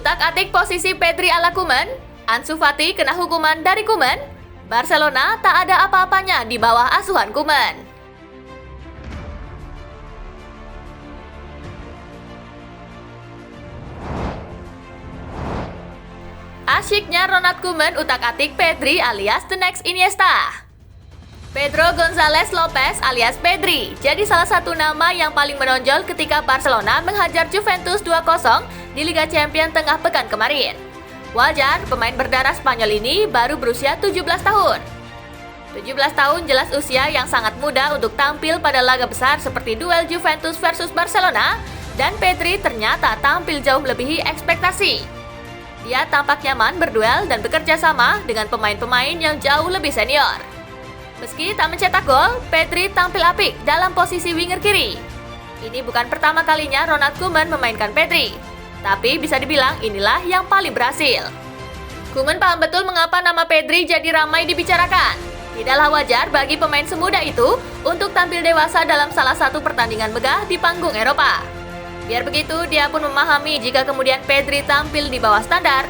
Utak-atik posisi Pedri ala Koeman, Ansu Fati kena hukuman dari Koeman, Barcelona tak ada apa-apanya di bawah asuhan Koeman. Asyiknya Ronald Koeman utak-atik Pedri alias the next Iniesta. Pedro González Lopez alias Pedri jadi salah satu nama yang paling menonjol ketika Barcelona menghajar Juventus 2-0 di Liga Champions tengah pekan kemarin. Wajar, pemain berdarah Spanyol ini baru berusia 17 tahun. 17 tahun jelas usia yang sangat muda untuk tampil pada laga besar seperti duel Juventus versus Barcelona, dan Pedri ternyata tampil jauh melebihi ekspektasi. Dia tampak nyaman berduel dan bekerja sama dengan pemain-pemain yang jauh lebih senior. Meski tak mencetak gol, Pedri tampil apik dalam posisi winger kiri. Ini bukan pertama kalinya Ronald Koeman memainkan Pedri, tapi bisa dibilang inilah yang paling berhasil. Koeman paham betul mengapa nama Pedri jadi ramai dibicarakan. Tidaklah wajar bagi pemain semuda itu untuk tampil dewasa dalam salah satu pertandingan megah di panggung Eropa. Biar begitu, dia pun memahami jika kemudian Pedri tampil di bawah standar,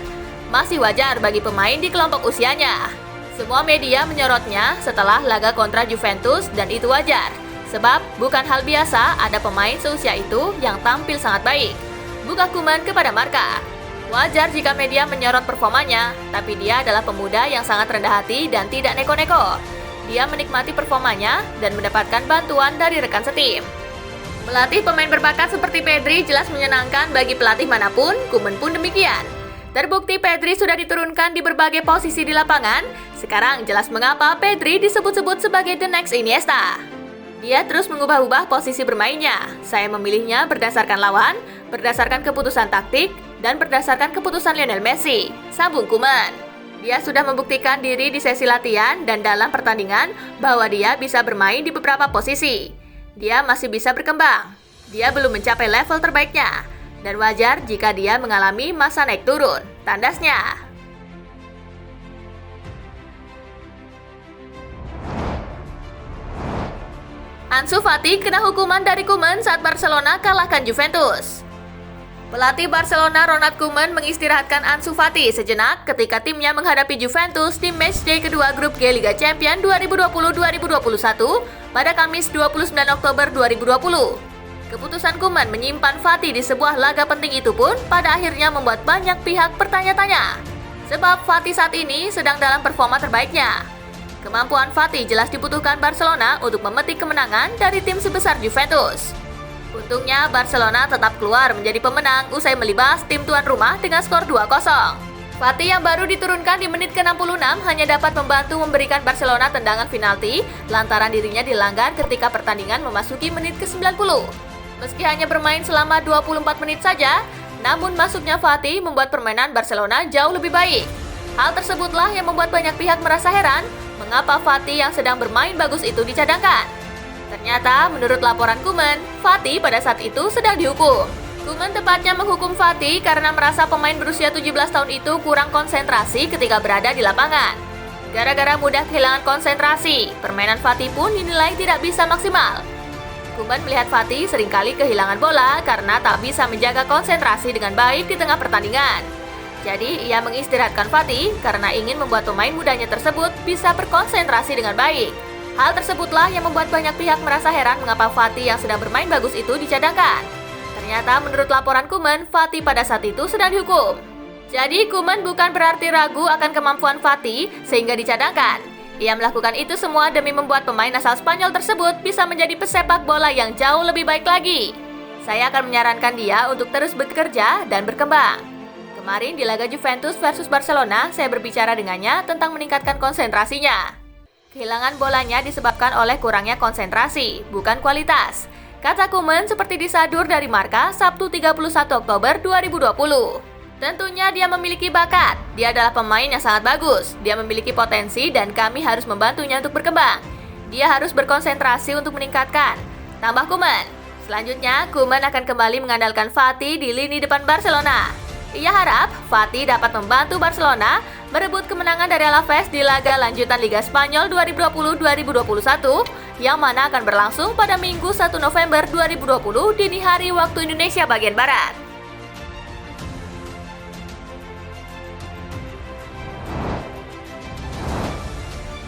masih wajar bagi pemain di kelompok usianya. Semua media menyorotnya setelah laga kontra Juventus dan itu wajar, sebab bukan hal biasa ada pemain seusia itu yang tampil sangat baik. Buka Koeman kepada Marca. Wajar jika media menyorot performanya, tapi dia adalah pemuda yang sangat rendah hati dan tidak neko-neko. Dia menikmati performanya dan mendapatkan bantuan dari rekan setim. Melatih pemain berbakat seperti Pedri jelas menyenangkan bagi pelatih manapun, Koeman pun demikian. Terbukti Pedri sudah diturunkan di berbagai posisi di lapangan, sekarang jelas mengapa Pedri disebut-sebut sebagai the next Iniesta. Dia terus mengubah-ubah posisi bermainnya. Saya memilihnya berdasarkan lawan, berdasarkan keputusan taktik, dan berdasarkan keputusan Lionel Messi, sambung Koeman. Dia sudah membuktikan diri di sesi latihan dan dalam pertandingan bahwa dia bisa bermain di beberapa posisi. Dia masih bisa berkembang. Dia belum mencapai level terbaiknya. Dan wajar jika dia mengalami masa naik turun, tandasnya. Ansu Fati kena hukuman dari Koeman saat Barcelona kalahkan Juventus. Pelatih Barcelona Ronald Koeman mengistirahatkan Ansu Fati sejenak ketika timnya menghadapi Juventus di matchday kedua grup G Liga Champions 2020-2021 pada Kamis 29 Oktober 2020. Keputusan Koeman menyimpan Fati di sebuah laga penting itu pun pada akhirnya membuat banyak pihak bertanya-tanya. Sebab Fati saat ini sedang dalam performa terbaiknya. Kemampuan Fati jelas dibutuhkan Barcelona untuk memetik kemenangan dari tim sebesar Juventus. Untungnya Barcelona tetap keluar menjadi pemenang usai melibas tim tuan rumah dengan skor 2-0. Fati yang baru diturunkan di menit ke-66 hanya dapat membantu memberikan Barcelona tendangan penalti lantaran dirinya dilanggar ketika pertandingan memasuki menit ke-90. Meski hanya bermain selama 24 menit saja, namun masuknya Fati membuat permainan Barcelona jauh lebih baik. Hal tersebutlah yang membuat banyak pihak merasa heran mengapa Fati yang sedang bermain bagus itu dicadangkan. Ternyata menurut laporan Koeman, Fati pada saat itu sedang dihukum. Koeman tepatnya menghukum Fati karena merasa pemain berusia 17 tahun itu kurang konsentrasi ketika berada di lapangan. Gara-gara mudah kehilangan konsentrasi, permainan Fati pun dinilai tidak bisa maksimal. Koeman melihat Fati seringkali kehilangan bola karena tak bisa menjaga konsentrasi dengan baik di tengah pertandingan. Jadi ia mengistirahatkan Fati karena ingin membuat pemain mudanya tersebut bisa berkonsentrasi dengan baik. Hal tersebutlah yang membuat banyak pihak merasa heran mengapa Fati yang sedang bermain bagus itu dicadangkan. Ternyata menurut laporan Koeman, Fati pada saat itu sedang dihukum. Jadi Koeman bukan berarti ragu akan kemampuan Fati sehingga dicadangkan. Ia melakukan itu semua demi membuat pemain asal Spanyol tersebut bisa menjadi pesepak bola yang jauh lebih baik lagi. Saya akan menyarankan dia untuk terus bekerja dan berkembang. Kemarin di laga Juventus versus Barcelona, saya berbicara dengannya tentang meningkatkan konsentrasinya. Kehilangan bolanya disebabkan oleh kurangnya konsentrasi, bukan kualitas. Kata Koeman seperti disadur dari Marca Sabtu 31 Oktober 2020. Tentunya dia memiliki bakat, dia adalah pemain yang sangat bagus, dia memiliki potensi dan kami harus membantunya untuk berkembang. Dia harus berkonsentrasi untuk meningkatkan, tambah Koeman. Selanjutnya, Koeman akan kembali mengandalkan Fati di lini depan Barcelona. Ia harap Fati dapat membantu Barcelona merebut kemenangan dari Alaves di laga lanjutan Liga Spanyol 2020-2021 yang mana akan berlangsung pada Minggu 1 November 2020 dini hari waktu Indonesia bagian Barat.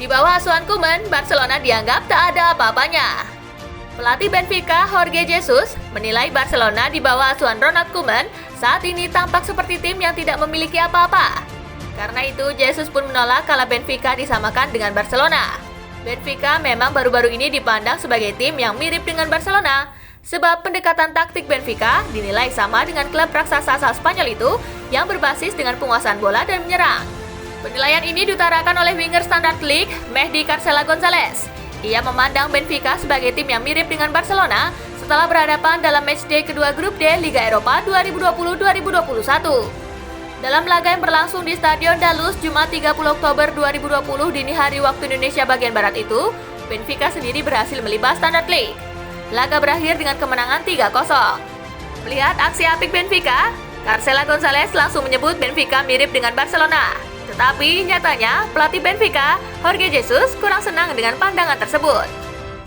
Di bawah asuhan Koeman, Barcelona dianggap tak ada apa-apanya. Pelatih Benfica, Jorge Jesus, menilai Barcelona di bawah asuhan Ronald Koeman saat ini tampak seperti tim yang tidak memiliki apa-apa. Karena itu, Jesus pun menolak kalau Benfica disamakan dengan Barcelona. Benfica memang baru-baru ini dipandang sebagai tim yang mirip dengan Barcelona, sebab pendekatan taktik Benfica dinilai sama dengan klub raksasa asal Spanyol itu yang berbasis dengan penguasaan bola dan menyerang. Penilaian ini diutarakan oleh winger Standard League, Mehdi Carcela Gonzalez. Ia memandang Benfica sebagai tim yang mirip dengan Barcelona setelah berhadapan dalam matchday kedua grup D Liga Eropa 2020-2021. Dalam laga yang berlangsung di Stadion Dalus Jumat 30 Oktober 2020 dini hari waktu Indonesia bagian Barat itu, Benfica sendiri berhasil melibas Standard League. Laga berakhir dengan kemenangan 3-0. Melihat aksi apik Benfica, Carcela Gonzalez langsung menyebut Benfica mirip dengan Barcelona. Tetapi nyatanya pelatih Benfica, Jorge Jesus, kurang senang dengan pandangan tersebut.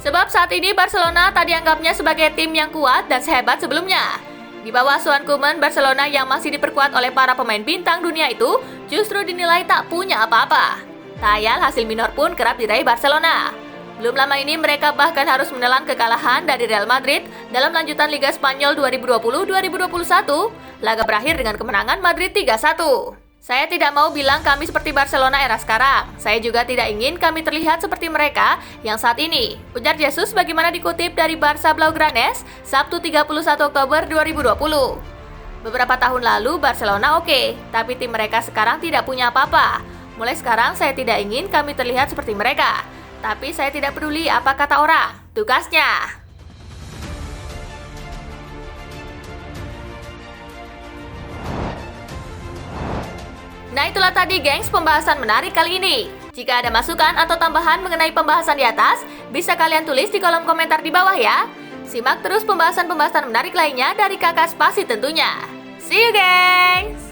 Sebab saat ini Barcelona tak dianggapnya sebagai tim yang kuat dan sehebat sebelumnya. Di bawah asuhan Koeman, Barcelona yang masih diperkuat oleh para pemain bintang dunia itu justru dinilai tak punya apa-apa. Tayal hasil minor pun kerap diraih Barcelona. Belum lama ini mereka bahkan harus menelan kekalahan dari Real Madrid dalam lanjutan Liga Spanyol 2020-2021. Laga berakhir dengan kemenangan Madrid 3-1. Saya tidak mau bilang kami seperti Barcelona era sekarang. Saya juga tidak ingin kami terlihat seperti mereka yang saat ini, ujar Jesus bagaimana dikutip dari Barça Blaugranes, Sabtu 31 Oktober 2020. Beberapa tahun lalu Barcelona oke, tapi tim mereka sekarang tidak punya apa-apa. Mulai sekarang saya tidak ingin kami terlihat seperti mereka. Tapi saya tidak peduli apa kata orang. Tugasnya. Nah itulah tadi gengs pembahasan menarik kali ini. Jika ada masukan atau tambahan mengenai pembahasan di atas, bisa kalian tulis di kolom komentar di bawah ya. Simak terus pembahasan-pembahasan menarik lainnya dari Kakak Spasi tentunya. See you gengs!